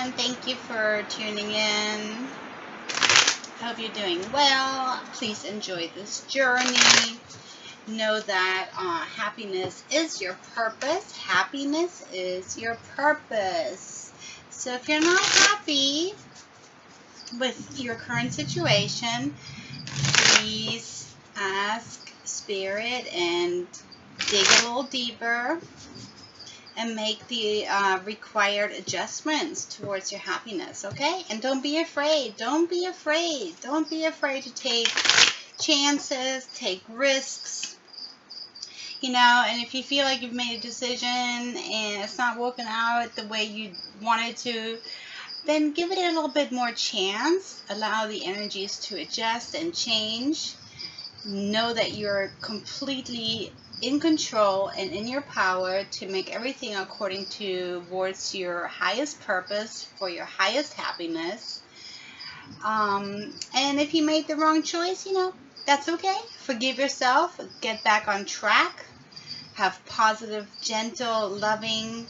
everyone. Thank you for tuning in. Hope you're doing well. Please enjoy this journey. Know that happiness is your purpose. Happiness is your purpose. So if you're not happy with your current situation, please ask Spirit and dig a little deeper and make the required adjustments towards your happiness, okay? And don't be afraid. Don't be afraid. Don't be afraid to take chances, take risks, you know. And if you feel like you've made a decision and it's not working out the way you wanted to, then give it a little bit more chance. Allow the energies to adjust and change. Know that you're completely in control and in your power to make everything according towards your highest purpose for your highest happiness. And if you made the wrong choice, you know, that's okay. Forgive yourself, get back on track, have positive, gentle, loving,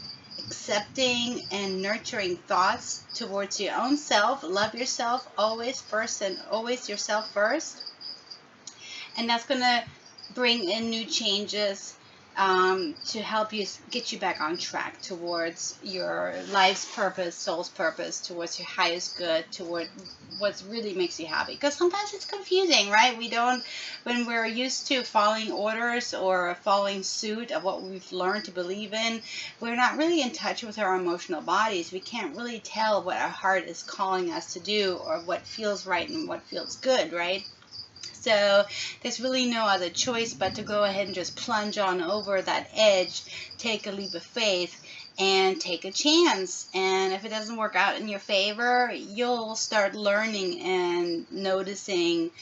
accepting, and nurturing thoughts towards your own self. Love yourself always first and always yourself first. And that's going to bring in new changes to help you get you back on track towards your life's purpose, soul's purpose, towards your highest good, toward what really makes you happy. Because sometimes it's confusing, right? When we're used to following orders or following suit of what we've learned to believe in, we're not really in touch with our emotional bodies. We can't really tell what our heart is calling us to do or what feels right and what feels good, right? So there's really no other choice but to go ahead and just plunge on over that edge, take a leap of faith, and take a chance. And if it doesn't work out in your favor, you'll start learning and noticing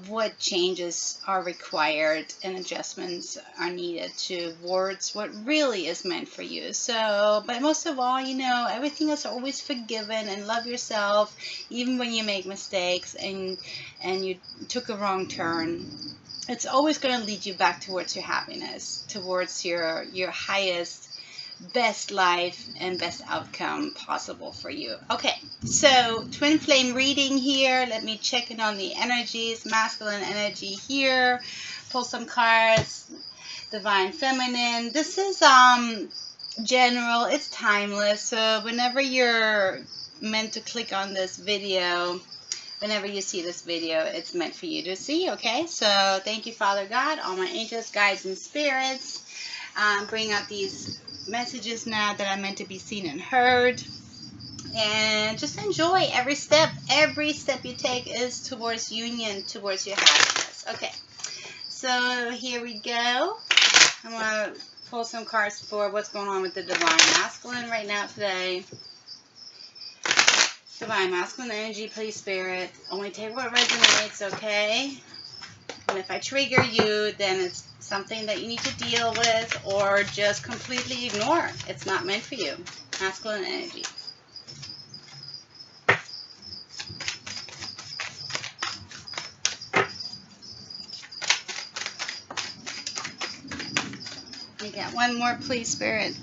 what changes are required and adjustments are needed towards what really is meant for you. So, but most of all, you know, everything is always forgiven, and love yourself even when you make mistakes and you took a wrong turn. It's always going to lead you back towards your happiness, towards your highest, best life and best outcome possible for you. Okay, so twin flame reading here. Let me check in on the energies. Masculine energy here. Pull some cards. Divine feminine. This is general. It's timeless. So whenever you're meant to click on this video, whenever you see this video, it's meant for you to see, okay? So thank you, Father God, all my angels, guides, and spirits. Bring out these messages now that are meant to be seen and heard. And just enjoy every step. Every step you take is towards union, towards your happiness. Okay, so here we go. I'm going to pull some cards for what's going on with the Divine Masculine right now today. Divine Masculine energy, please, Spirit. Only take what resonates, okay? And if I trigger you, then it's something that you need to deal with or just completely ignore. It's not meant for you. Masculine energy. You got one more, please, Spirit.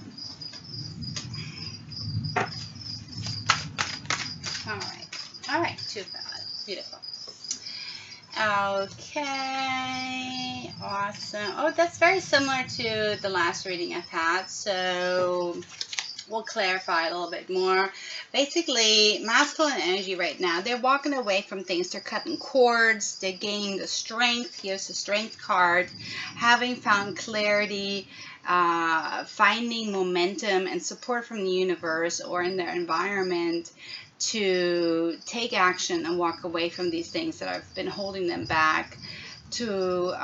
All right, too bad. Beautiful. Okay, awesome. Oh, that's very similar to the last reading I've had, so we'll clarify a little bit more. Basically, masculine energy right now, they're walking away from things. They're cutting cords. They're gaining the strength. Here's the strength card. Having found clarity, finding momentum and support from the universe or in their environment to take action and walk away from these things that have been holding them back, to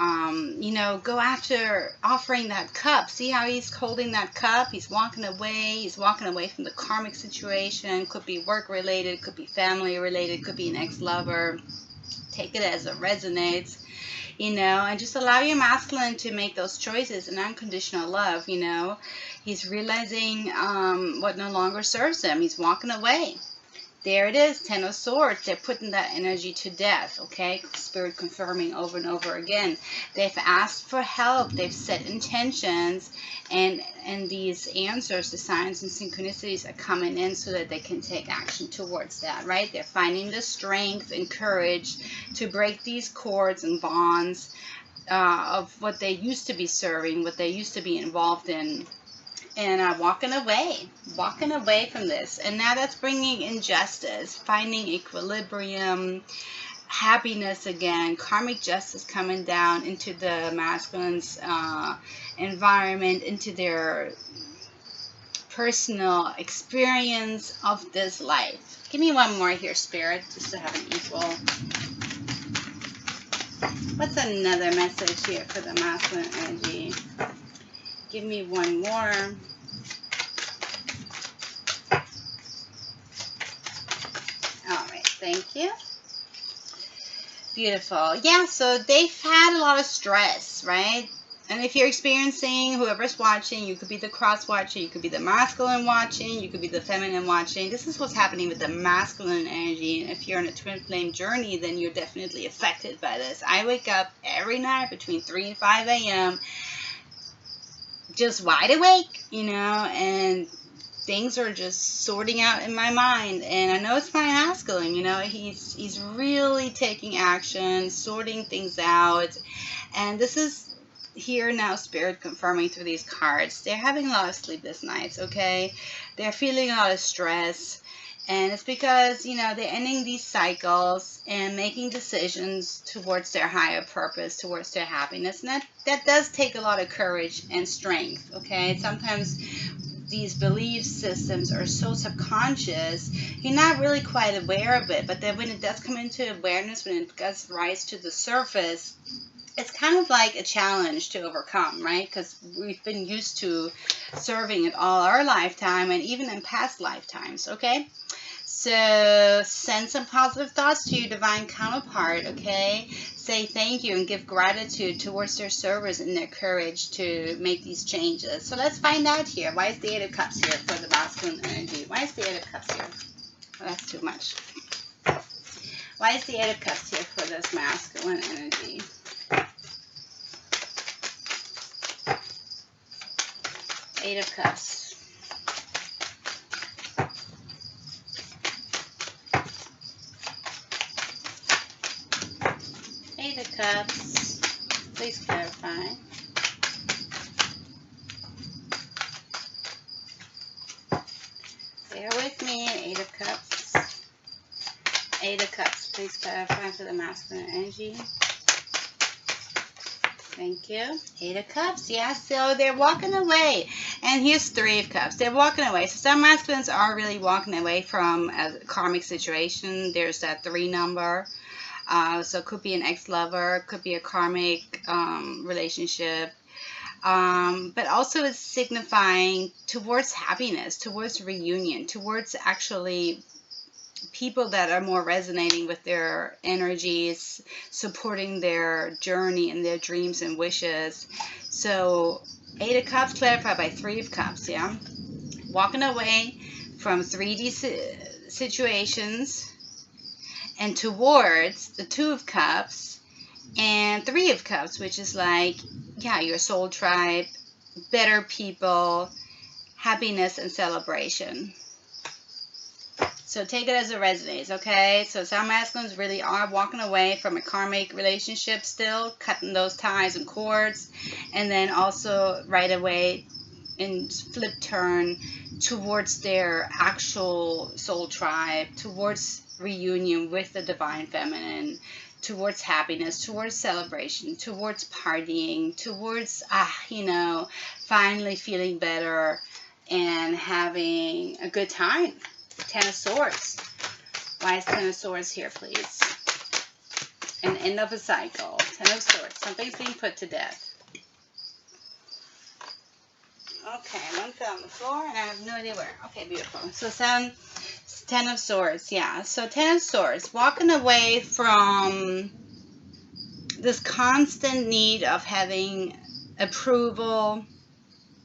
you know, go after offering that cup. See how he's holding that cup? He's walking away. He's walking away from the karmic situation. Could be work related, could be family related, could be an ex-lover. Take it as it resonates, you know, and just allow your masculine to make those choices in unconditional love. You know, he's realizing what no longer serves him. He's walking away. There it is, Ten of Swords. They're putting that energy to death, okay? Spirit confirming over and over again. They've asked for help. They've set intentions, and and these answers, the signs and synchronicities are coming in so that they can take action towards that, right? They're finding the strength and courage to break these cords and bonds of what they used to be serving, what they used to be involved in, and walking away from this. And now that's bringing in justice, finding equilibrium, happiness again, karmic justice coming down into the masculine's environment, into their personal experience of this life. Give me one more here, Spirit, just to have an equal. What's another message here for the masculine energy? Give me one more. All right, thank you. Beautiful. Yeah, so they've had a lot of stress, right? And if you're experiencing, whoever's watching, you could be the cross watching, you could be the masculine watching, you could be the feminine watching. This is what's happening with the masculine energy. And if you're on a twin flame journey, then you're definitely affected by this. I wake up every night between 3 and 5 a.m. just wide awake, you know, and things are just sorting out in my mind. And I know it's my masculine, you know, he's really taking action, sorting things out. And this is here now, Spirit confirming through these cards. They're having a lot of sleepless nights, okay? They're feeling a lot of stress. And it's because, you know, they're ending these cycles and making decisions towards their higher purpose, towards their happiness. And that does take a lot of courage and strength, okay? Sometimes these belief systems are so subconscious, you're not really quite aware of it. But then when it does come into awareness, when it does rise to the surface, it's kind of like a challenge to overcome, right? Because we've been used to serving it all our lifetime and even in past lifetimes, okay? So send some positive thoughts to your divine counterpart, okay? Say thank you and give gratitude towards their service and their courage to make these changes. So let's find out here. Why is the Eight of Cups here for the masculine energy? Why is the Eight of Cups here? Oh, that's too much. Why is the Eight of Cups here for this masculine energy? Eight of Cups. Eight of Cups. Please clarify. Bear with me. Eight of Cups. Eight of Cups. Please clarify for the masculine energy. Thank you. Eight of Cups. Yeah, so they're walking away. And here's Three of Cups. They're walking away. So some masculines are really walking away from a karmic situation. There's that 3 number. So it could be an ex-lover, could be a karmic relationship. But also it's signifying towards happiness, towards reunion, towards actually people that are more resonating with their energies, supporting their journey and their dreams and wishes. So Eight of Cups clarified by Three of Cups, yeah? Walking away from 3D situations and towards the Two of Cups and Three of Cups, which is like, yeah, your soul tribe, better people, happiness and celebration. So take it as it resonates, okay? So some masculines really are walking away from a karmic relationship still, cutting those ties and cords, and then also right away in flip turn towards their actual soul tribe, towards reunion with the divine feminine, towards happiness, towards celebration, towards partying, towards, you know, finally feeling better and having a good time. Ten of Swords. Why is Ten of Swords here, please? An end of a cycle. Ten of Swords. Something's being put to death. Okay, one fell on the floor and I have no idea where. Okay, beautiful. So Ten of Swords, yeah. So Ten of Swords, walking away from this constant need of having approval,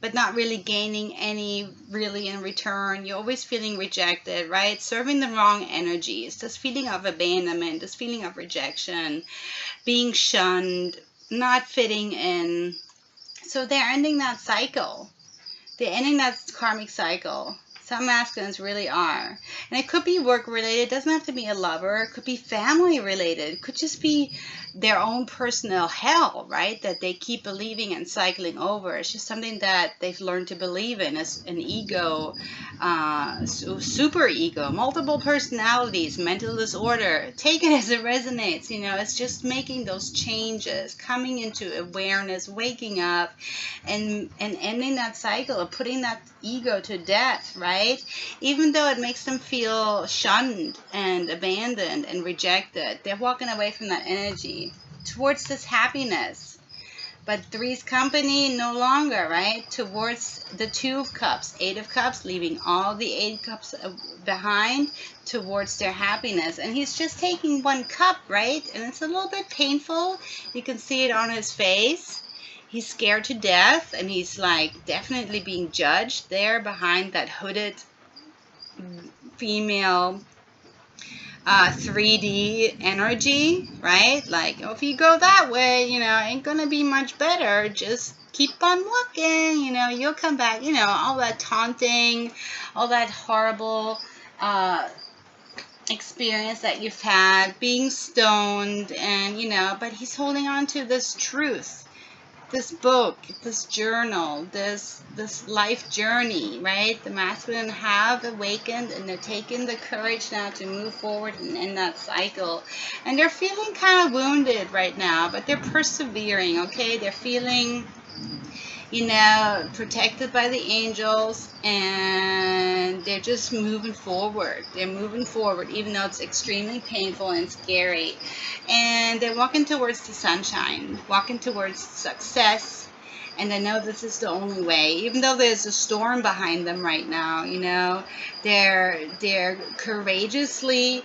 but not really gaining any really in return. You're always feeling rejected, right? Serving the wrong energies. This feeling of abandonment, this feeling of rejection, being shunned, not fitting in. So they're ending that cycle. They're ending that karmic cycle. Some masculines really are. And it could be work related. It doesn't have to be a lover. It could be family related. It could just be their own personal hell, right? That they keep believing and cycling over. It's just something that they've learned to believe in as an ego, super ego, multiple personalities, mental disorder. Take it as it resonates. It's just making those changes, coming into awareness, waking up, and ending that cycle of putting that ego to death, right? Even though it makes them feel shunned and abandoned and rejected, they're walking away from that energy towards this happiness. But Three's company no longer, right? Towards the Two of Cups, Eight of Cups, leaving all the Eight Cups behind towards their happiness. And he's just taking one cup, right? And it's a little bit painful. You can see it on his face. He's scared to death, and he's like definitely being judged there behind that hooded female 3D energy, right? Like, if you go that way, ain't gonna be much better. Just keep on walking, you'll come back, all that taunting, all that horrible experience that you've had, being stoned, and, but he's holding on to this truth. This book, this journal, this life journey, right? The masculine have awakened, and they're taking the courage now to move forward and end that cycle. And they're feeling kind of wounded right now, but they're persevering, okay? They're feeling, protected by the angels, and they're just moving forward. They're moving forward, even though it's extremely painful and scary. And they're walking towards the sunshine, walking towards success. And I know this is the only way, even though there's a storm behind them right now. They're courageously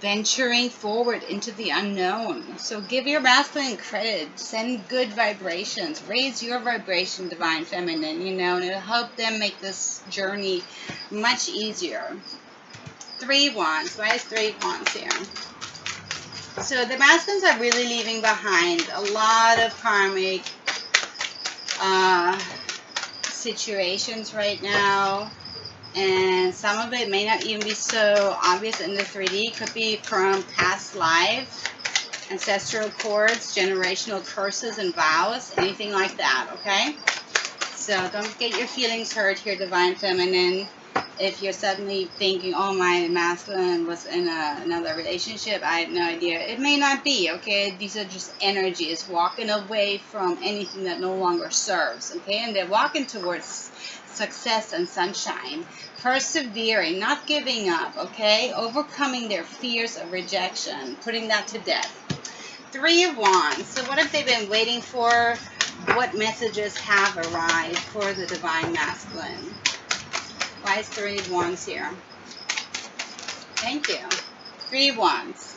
venturing forward into the unknown. So give your masculine credit, send good vibrations, raise your vibration, divine feminine, and it'll help them make this journey much easier. 3 wands. Why is 3 wands here? So the masculines are really leaving behind a lot of karmic situations right now. And some of it may not even be so obvious in the 3D. It could be from past life, ancestral cords, generational curses and vows, anything like that, okay? So don't get your feelings hurt here, divine feminine. If you're suddenly thinking, oh, my masculine was in another relationship, I have no idea. It may not be, okay? These are just energies walking away from anything that no longer serves, okay? And they're walking towards success and sunshine, persevering, not giving up, okay? Overcoming their fears of rejection, putting that to death. 3 of Wands. So what have they been waiting for? What messages have arrived for the divine masculine? Why is 3 of Wands here? Thank you. 3 of Wands.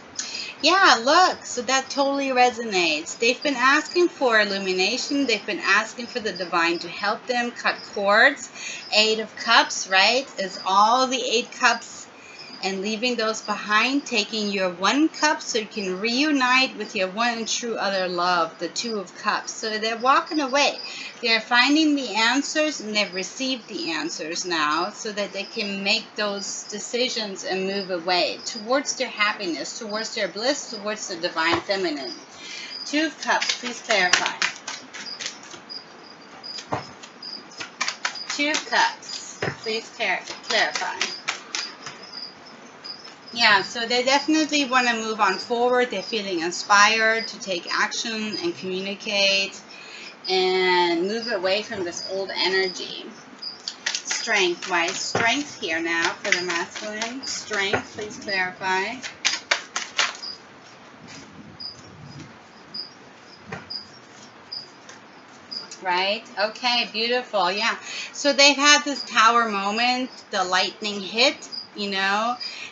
Yeah, look, so that totally resonates. They've been asking for illumination. They've been asking for the divine to help them cut cords. 8 of Cups, right, is all the 8 cups, and leaving those behind, taking your 1 cup so you can reunite with your one and true other love, the 2 of Cups. So they're walking away. They're finding the answers, and they've received the answers now so that they can make those decisions and move away towards their happiness, towards their bliss, towards the divine feminine. 2 of Cups, please clarify. 2 of Cups, please clarify. Yeah, so they definitely want to move on forward. They're feeling inspired to take action and communicate and move away from this old energy. Strength. Why is strength here now for the masculine? Strength, please clarify. Right? Okay, beautiful. Yeah. So they've had this tower moment, the lightning hit,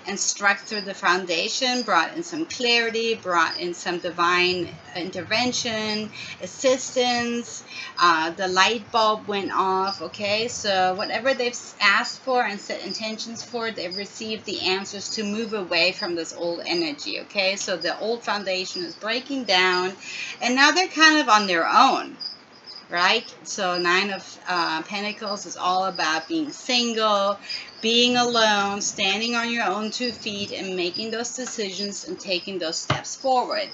and struck through the foundation, brought in some clarity, brought in some divine intervention, assistance. The light bulb went off, okay? So whatever they've asked for and set intentions for, they've received the answers to move away from this old energy, okay? So the old foundation is breaking down, and now they're kind of on their own. right? So 9 of Pentacles is all about being single, being alone, standing on your own 2 feet, and making those decisions and taking those steps forward.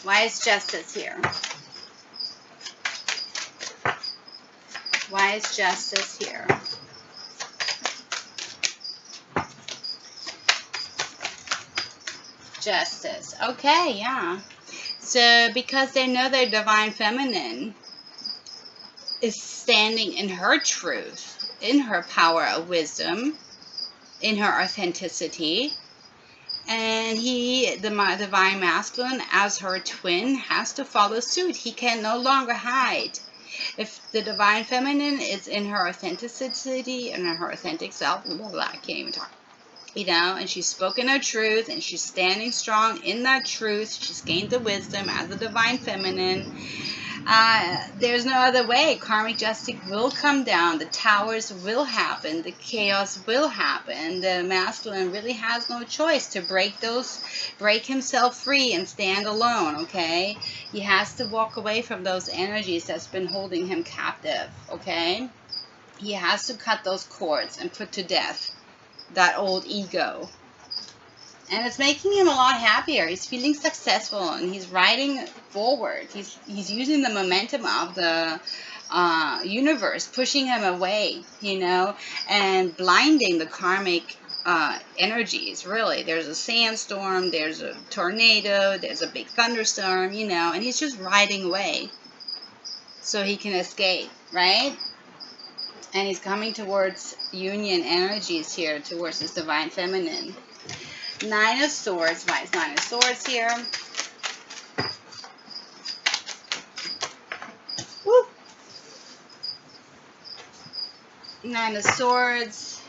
Why is Justice here? Why is Justice here? Justice. Okay, yeah. So because they know their divine feminine is standing in her truth, in her power of wisdom, in her authenticity, and he, the divine masculine, as her twin, has to follow suit. He can no longer hide. If the divine feminine is in her authenticity and her authentic self, blah, blah, blah, I can't even talk. You know, and she's spoken her truth, and she's standing strong in that truth. She's gained the wisdom as the divine feminine. There's no other way. Karmic justice will come down. The towers will happen. The chaos will happen. The masculine really has no choice to break himself free and stand alone, okay? He has to walk away from those energies that's been holding him captive, okay? He has to cut those cords and put to death that old ego. And it's making him a lot happier. He's feeling successful, and he's riding forward. He's using the momentum of the universe, pushing him away, you know, and blinding the karmic energies, really. There's a sandstorm, there's a tornado, there's a big thunderstorm, you know, and he's just riding away so he can escape, right? And he's coming towards union energies here, towards his divine feminine. 9 of Swords. Why is 9 of Swords here? Woo! 9 of Swords.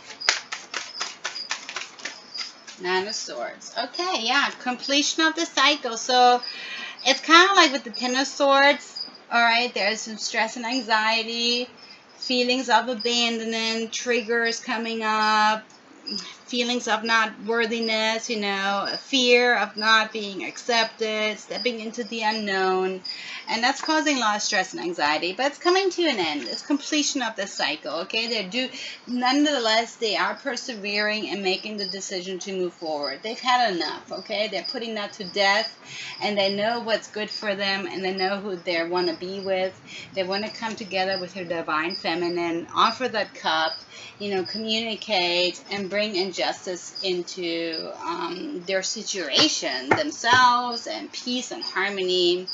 9 of Swords. Okay, yeah, completion of the cycle. So it's kind of like with the 10 of Swords. All right, there's some stress and anxiety, feelings of abandonment, triggers coming up, feelings of not worthiness, you know, a fear of not being accepted, stepping into the unknown, and that's causing a lot of stress and anxiety. But it's coming to an end. It's completion of the cycle, okay? Nonetheless, they are persevering and making the decision to move forward. They've had enough, okay? They're putting that to death, and they know what's good for them, and they know who they want to be with. They want to come together with their divine feminine, offer that cup, you know, communicate and bring injustice into their situation, themselves, and peace and harmony.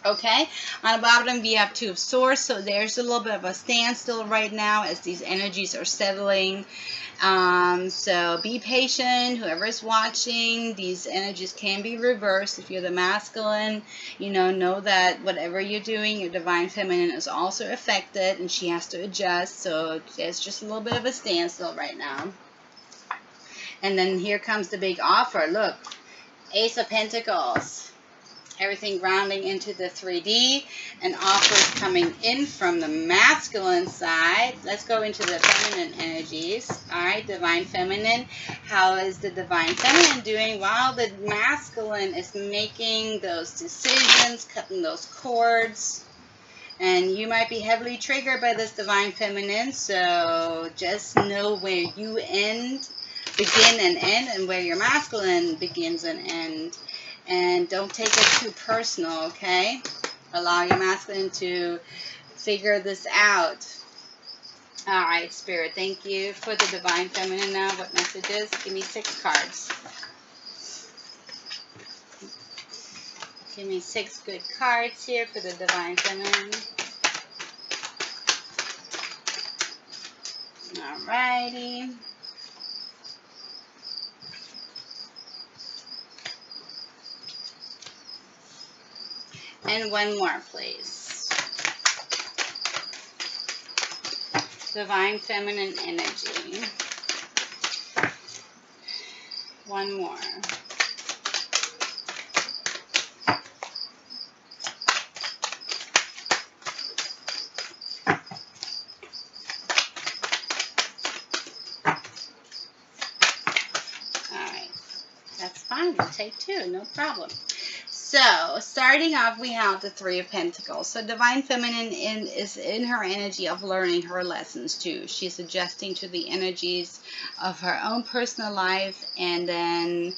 Okay, on the bottom we have 2 of Swords, so there's a little bit of a standstill right now as these energies are settling. So be patient, whoever is watching. These energies can be reversed. If you're the masculine, you know that whatever you're doing, your divine feminine is also affected, and she has to adjust. So there's just a little bit of a standstill right now. And then here comes the big offer. Look, Ace of Pentacles. Everything rounding into the 3D, and offers coming in from the masculine side. Let's go into the feminine energies. All right, divine feminine. How is the divine feminine doing while the masculine is making those decisions, cutting those cords? And you might be heavily triggered by this divine feminine, so just know where you begin and end, and where your masculine begins and ends. And don't take it too personal, okay? Allow your masculine to figure this out. All right, Spirit, thank you for the divine feminine now. What messages? Give me 6 cards. Give me 6 good cards here for the divine feminine. All righty. And 1 more, please. Divine feminine energy. 1 more. All right. That's fine. We'll take 2. No problem. So, starting off, we have the Three of Pentacles. So, Divine Feminine is in her energy of learning her lessons too. She's adjusting to the energies of her own personal life, and then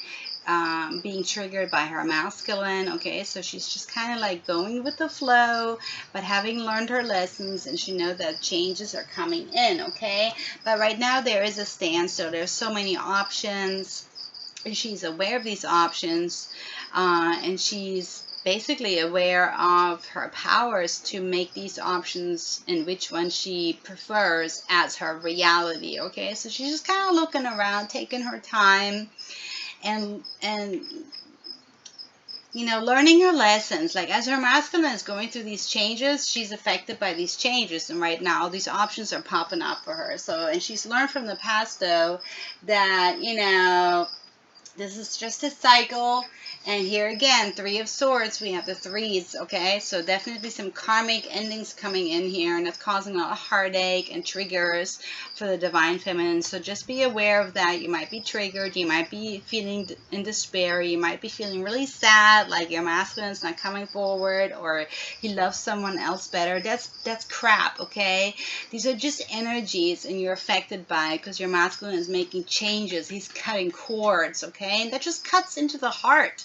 being triggered by her masculine. Okay, so she's just kind of like going with the flow, but having learned her lessons, and she knows that changes are coming in. Okay, but right now there is a standstill. There's so many options. She's aware of these options, and she's basically aware of her powers to make these options and which one she prefers as her reality. Okay, so she's just kind of looking around, taking her time, and you know, learning her lessons. Like, as her masculine is going through these changes, she's affected by these changes, and right now these options are popping up for her. So, and she's learned from the past though that, you know, this is just a cycle. And here again, Three of Swords, we have the threes, okay? So definitely some karmic endings coming in here, and that's causing a lot of heartache and triggers for the Divine Feminine. So just be aware of that. You might be triggered. You might be feeling in despair. You might be feeling really sad, like your masculine is not coming forward, or he loves someone else better. That's crap, okay? These are just energies, and you're affected by it because your masculine is making changes. He's cutting cords, okay? And that just cuts into the heart.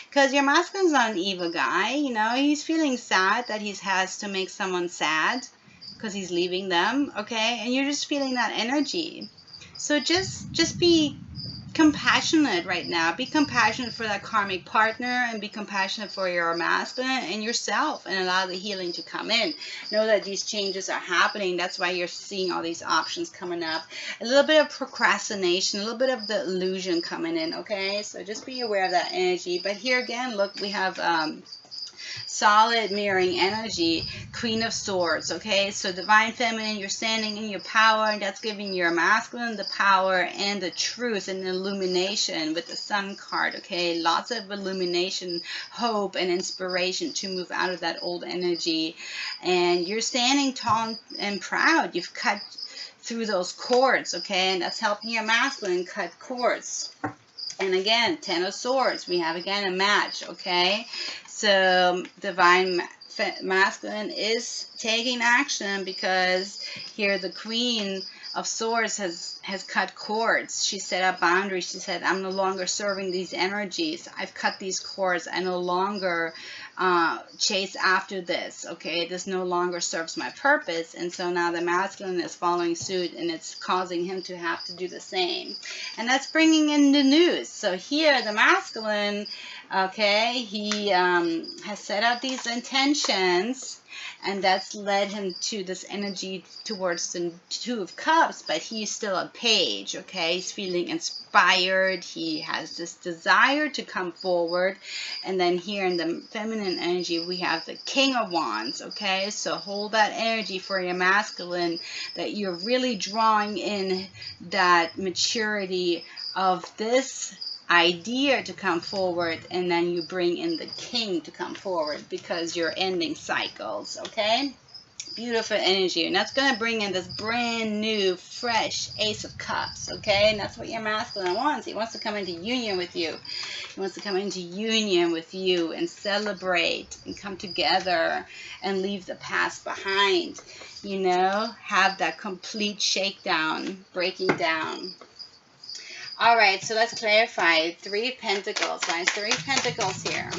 Because your masculine's not an evil guy, you know, he's feeling sad that he has to make someone sad because he's leaving them, okay? And you're just feeling that energy. So just be compassionate right now. Be compassionate for that karmic partner, and be compassionate for your masculine and yourself, and allow the healing to come in. Know that these changes are happening. That's why you're seeing all these options coming up. A little bit of procrastination, a little bit of the illusion coming in, okay? So just be aware of that energy. But here again, look, we have solid mirroring energy, Queen of Swords, okay? So Divine Feminine, you're standing in your power, and that's giving your masculine the power and the truth and the illumination with the Sun card, okay? Lots of illumination, hope, and inspiration to move out of that old energy. And you're standing tall and proud. You've cut through those cords, okay? And that's helping your masculine cut cords. And again, Ten of Swords, we have again a match, okay? So Divine Masculine is taking action, because here the Queen of Swords has cut cords. She set up boundaries. She said, I'm no longer serving these energies. I've cut these cords. I no longer chase after this, okay? This no longer serves my purpose. And so now the masculine is following suit, and it's causing him to have to do the same. And that's bringing in the news. So here the masculine, okay, he has set out these intentions, and that's led him to this energy towards the Two of Cups, but he's still a page, okay? He's feeling inspired. He has this desire to come forward. And then here in the feminine energy, we have the King of Wands, okay? So hold that energy for your masculine, that you're really drawing in that maturity of this idea to come forward, and then you bring in the King to come forward, because you're ending cycles, okay? Beautiful energy. And that's going to bring in this brand new, fresh Ace of Cups, okay? And that's what your masculine wants. He wants to come into union with you. He wants to come into union with you and celebrate and come together and leave the past behind, you know? Have that complete shakedown, breaking down. All right, so let's clarify. Three of Pentacles. Why is Three of Pentacles here?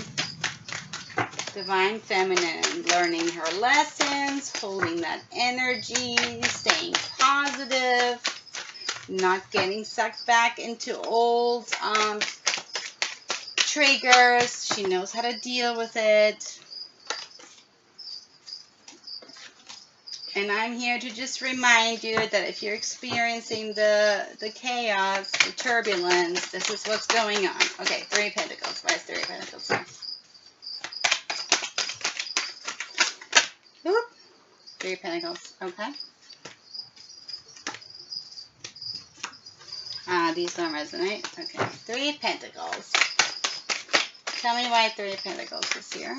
Divine Feminine, learning her lessons, holding that energy, staying positive, not getting sucked back into old triggers. She knows how to deal with it. And I'm here to just remind you that if you're experiencing the chaos, the turbulence, this is what's going on. Okay, Three of Pentacles. Why is Three of Pentacles here? Whoop. Three of Pentacles. Okay. These don't resonate. Okay. Three of Pentacles. Tell me why Three of Pentacles is here.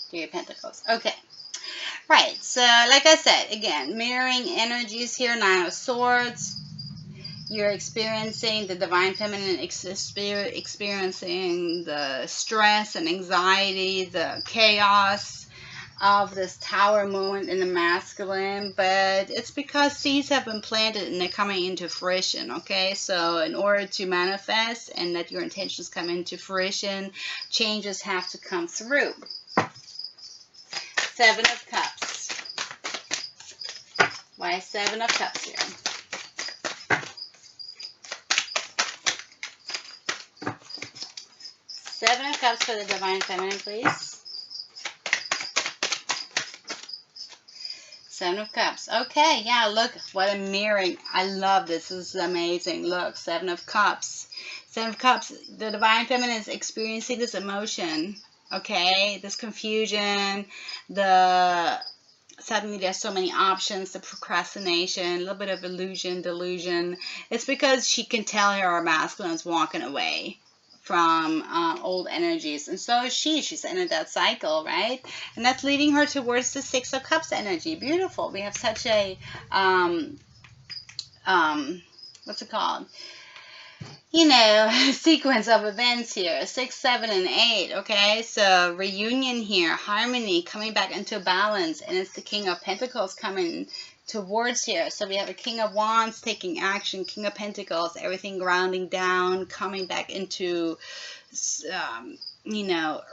Three of Pentacles. Okay. Right, so like I said, again, mirroring energies here, Nine of Swords. You're experiencing the Divine Feminine, experiencing the stress and anxiety, the chaos of this Tower moment in the masculine, but it's because seeds have been planted and they're coming into fruition, okay? So in order to manifest and let your intentions come into fruition, changes have to come through. Seven of Cups. Why Seven of Cups here? Seven of Cups for the Divine Feminine, please. Seven of Cups. Okay, yeah, look, what a mirroring. I love this. This is amazing. Look, Seven of Cups. Seven of Cups. The Divine Feminine is experiencing this emotion, okay? This confusion, suddenly there's so many options, the procrastination, a little bit of illusion, delusion. It's because she can tell her masculine is walking away from old energies, and so is she's entered that cycle, right? And that's leading her towards the Six of Cups energy. Beautiful. We have such a what's it called, sequence of events here. 6, 7, and 8. Okay, so reunion here, harmony, coming back into balance, and it's the King of Pentacles coming towards here. So we have a King of Wands taking action, King of Pentacles, everything grounding down, coming back into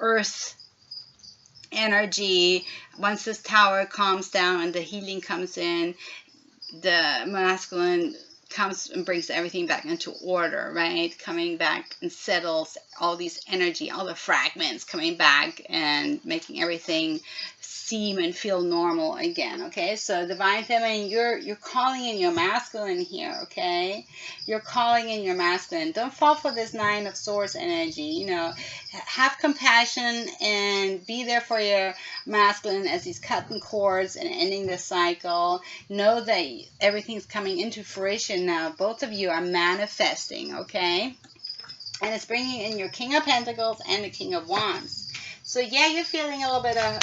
earth energy. Once this Tower calms down and the healing comes in, the masculine comes and brings everything back into order, right? Coming back and settles all these energy, all the fragments coming back and making everything seem and feel normal again, okay? So Divine Feminine, you're calling in your masculine here, okay? You're calling in your masculine. Don't fall for this Nine of Swords energy, have compassion and be there for your masculine as he's cutting cords and ending the cycle. Know that everything's coming into fruition now. Both of you are manifesting, okay? And it's bringing in your King of Pentacles and the King of Wands. So yeah, you're feeling a little bit of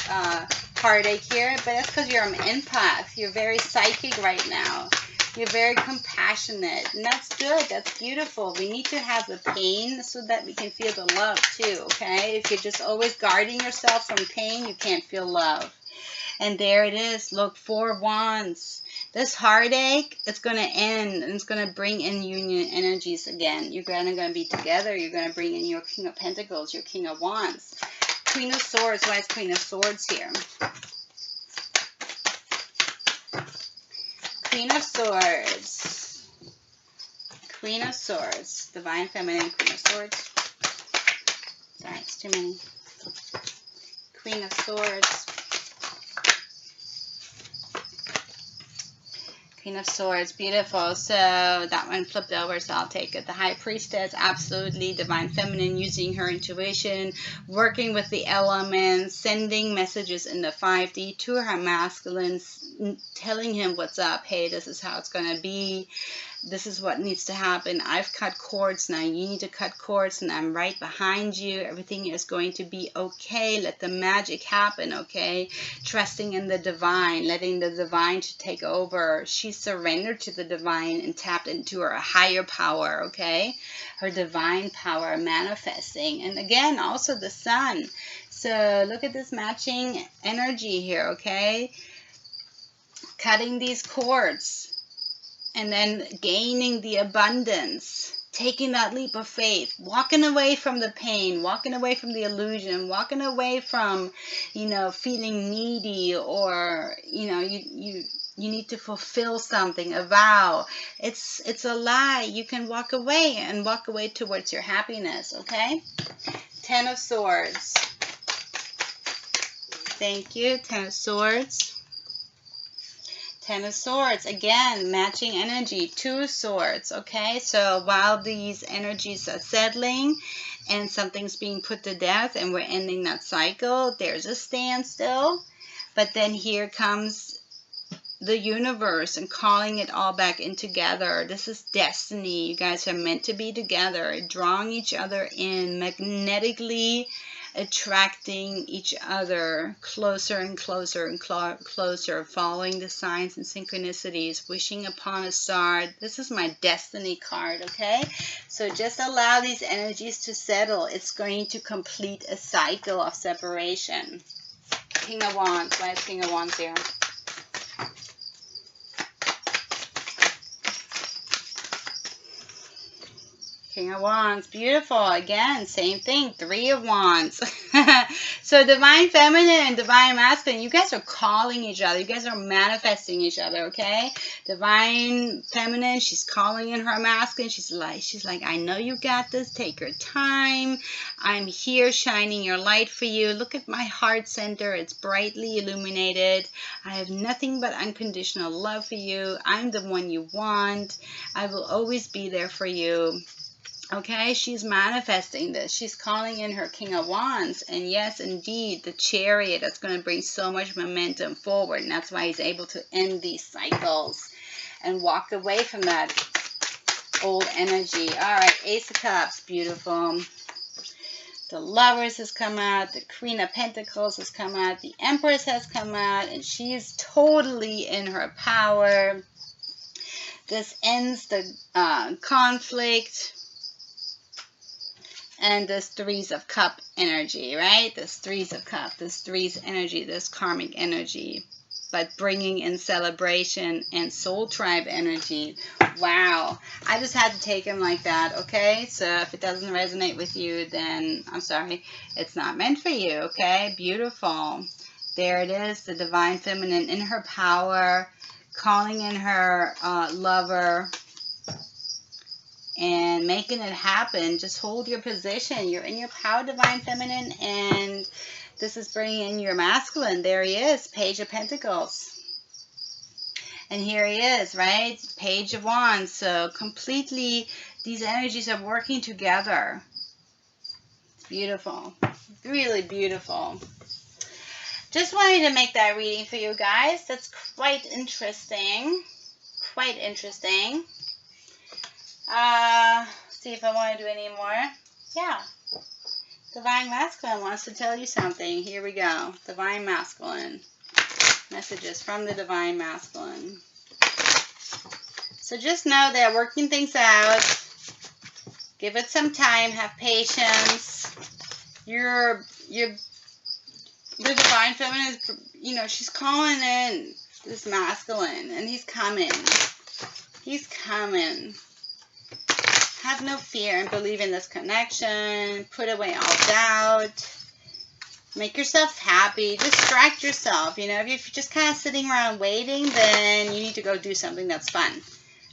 heartache here, but that's because you're an empath. You're very psychic right now. You're very compassionate, and that's good. That's beautiful. We need to have the pain so that we can feel the love too, okay? If you're just always guarding yourself from pain, you can't feel love. And there it is. Look, 4 Wands. This heartache, it's going to end, and it's going to bring in union energies again. You're going to be together. You're going to bring in your King of Pentacles, your King of Wands. Queen of Swords. Why is Queen of Swords here? Queen of Swords. Queen of Swords. Divine Feminine, Queen of Swords. Sorry, it's too many. Queen of Swords. Queen of Swords, beautiful. So that one flipped over, so I'll take it. The High Priestess, absolutely. Divine Feminine, using her intuition, working with the elements, sending messages in the 5D to her masculine, telling him what's up. Hey, this is how it's going to be. This is what needs to happen. I've cut cords. Now you need to cut cords, and I'm right behind you. Everything is going to be okay. Let the magic happen, okay? Trusting in the divine, letting the divine to take over. She surrendered to the divine and tapped into her higher power, okay? Her divine power manifesting. And again, also the sun. So look at this matching energy here, okay? Cutting these cords. And then gaining the abundance, taking that leap of faith, walking away from the pain, walking away from the illusion, walking away from, feeling needy, or, you need to fulfill something, a vow. It's a lie. You can walk away and walk away towards your happiness, okay? 10 of Swords. Thank you. 10 of Swords. 10 of Swords, again, matching energy. 2 of Swords, okay? So while these energies are settling and something's being put to death and we're ending that cycle, there's a standstill. But then here comes the universe and calling it all back in together. This is destiny. You guys are meant to be together, drawing each other in magnetically, attracting each other closer and closer and closer, following the signs and synchronicities, wishing upon a star. This is my destiny card, okay? So just allow these energies to settle. It's going to complete a cycle of separation. King of Wands. Why is King of Wands here? King of Wands, beautiful. Again, same thing, Three of Wands. So Divine Feminine and Divine Masculine, you guys are calling each other. You guys are manifesting each other, okay? Divine Feminine, she's calling in her masculine. She's like, I know you got this. Take your time. I'm here shining your light for you. Look at my heart center. It's brightly illuminated. I have nothing but unconditional love for you. I'm the one you want. I will always be there for you. Okay, she's manifesting this. She's calling in her King of Wands. And yes, indeed, the Chariot, that's going to bring so much momentum forward. And that's why he's able to end these cycles and walk away from that old energy. All right, Ace of Cups, beautiful. The Lovers has come out. The Queen of Pentacles has come out. The Empress has come out. And she's totally in her power. This ends the conflict. And this Threes of Cup energy, right? This Threes of Cup, this Threes energy, this karmic energy. But bringing in celebration and soul tribe energy. Wow. I just had to take them like that, okay? So if it doesn't resonate with you, then I'm sorry. It's not meant for you, okay? Beautiful. There it is, the Divine Feminine in her power, calling in her lover, and making it happen. Just hold your position. You're in your power, Divine Feminine, and this is bringing in your masculine. There he is, Page of Pentacles. And here he is, right? Page of Wands. So completely, these energies are working together. It's beautiful. Really beautiful. Just wanted to make that reading for you guys. That's quite interesting. Quite interesting. See if I want to do any more. Yeah. Divine Masculine wants to tell you something. Here we go. Divine Masculine. Messages from the Divine Masculine. So just know they're working things out. Give it some time. Have patience. The Divine Feminine is, you know, she's calling in this masculine, and he's coming. He's coming. Have no fear and believe in this connection. Put away all doubt. Make yourself happy. Distract yourself. You know, if you're just kind of sitting around waiting, then you need to go do something that's fun.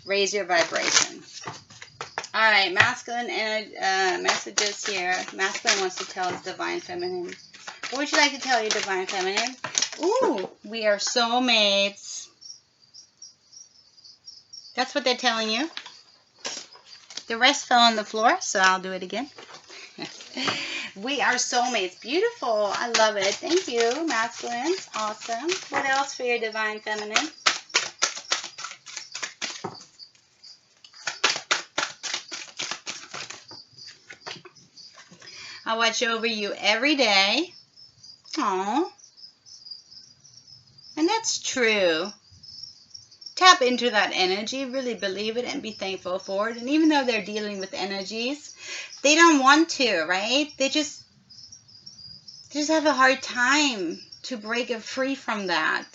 Raise your vibration. All right, masculine messages here. Masculine wants to tell his Divine Feminine. What would you like to tell your Divine Feminine? Ooh, we are soulmates. That's what they're telling you. The rest fell on the floor, so I'll do it again. We are soulmates. Beautiful. I love it. Thank you, masculines. Awesome. What else for your Divine Feminine? I watch over you every day. Aww. And that's true. Tap into that energy, really believe it, and be thankful for it. And even though they're dealing with energies, they don't want to, right? They just have a hard time to break it free from that.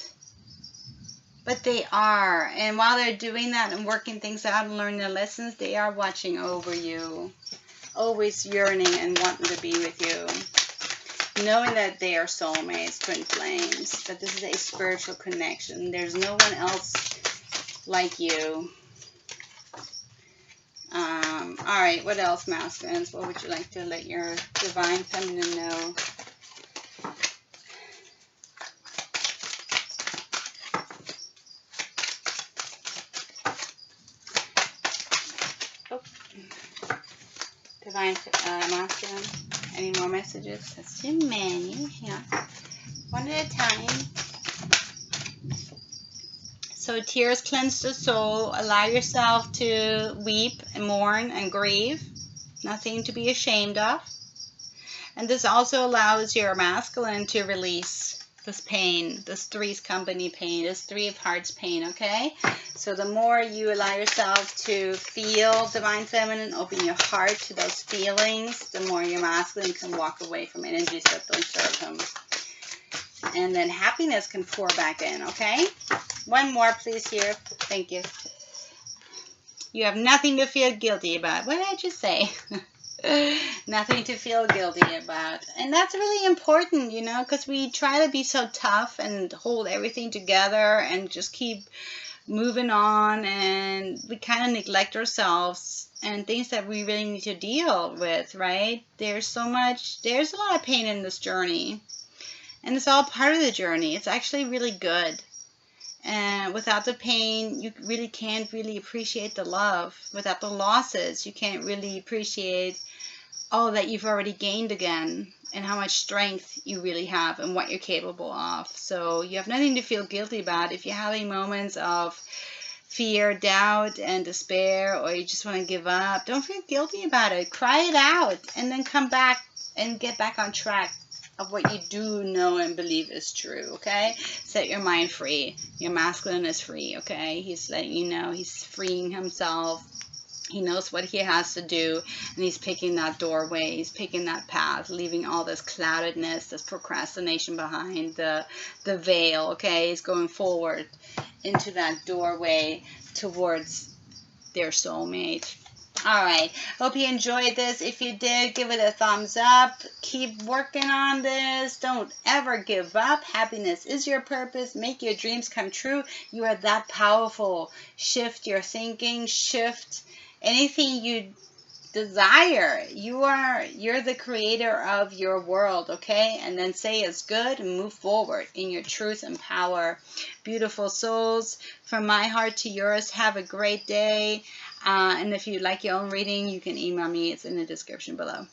But they are. And while they're doing that and working things out and learning their lessons, they are watching over you. Always yearning and wanting to be with you. Knowing that they are soulmates, twin flames. That this is a spiritual connection. There's no one else like you. Alright, what else, masculines? What would you like to let your Divine Feminine know? Oh. Divine Masculine. Any more messages? That's too many. Yeah. One at a time. So tears cleanse the soul. Allow yourself to weep and mourn and grieve. Nothing to be ashamed of. And this also allows your masculine to release this pain, this Three's Company pain, this Three of Hearts pain, okay? So the more you allow yourself to feel Divine Feminine, open your heart to those feelings, the more your masculine can walk away from energies that don't serve him. And then happiness can pour back in, okay? One more, please, here. Thank you. You have nothing to feel guilty about. What did I just say? Nothing to feel guilty about. And that's really important, you know, because we try to be so tough and hold everything together and just keep moving on, and we kind of neglect ourselves and things that we really need to deal with, right? There's a lot of pain in this journey, and it's all part of the journey. It's actually really good. And without the pain, you really can't really appreciate the love. Without the losses, you can't really appreciate all that you've already gained again, and how much strength you really have and what you're capable of. So you have nothing to feel guilty about. If you're having moments of fear, doubt, and despair, or you just want to give up, don't feel guilty about it. Cry it out, and then come back and get back on track of what you do know and believe is true, okay? Set your mind free. Your masculine is free, okay? He's letting you know he's freeing himself. He knows what he has to do, and he's picking that doorway. He's picking that path, leaving all this cloudedness, this procrastination behind the veil, okay? He's going forward into that doorway towards their soulmate. All right. Hope you enjoyed this. If you did, give it a thumbs up. Keep working on this. Don't ever give up. Happiness is your purpose. Make your dreams come true. You are that powerful. Shift your thinking. Shift anything you desire. You're the creator of your world, okay? And then say it's good and move forward in your truth and power. Beautiful souls, from my heart to yours, have a great day. And if you'd like your own reading, you can email me. It's in the description below.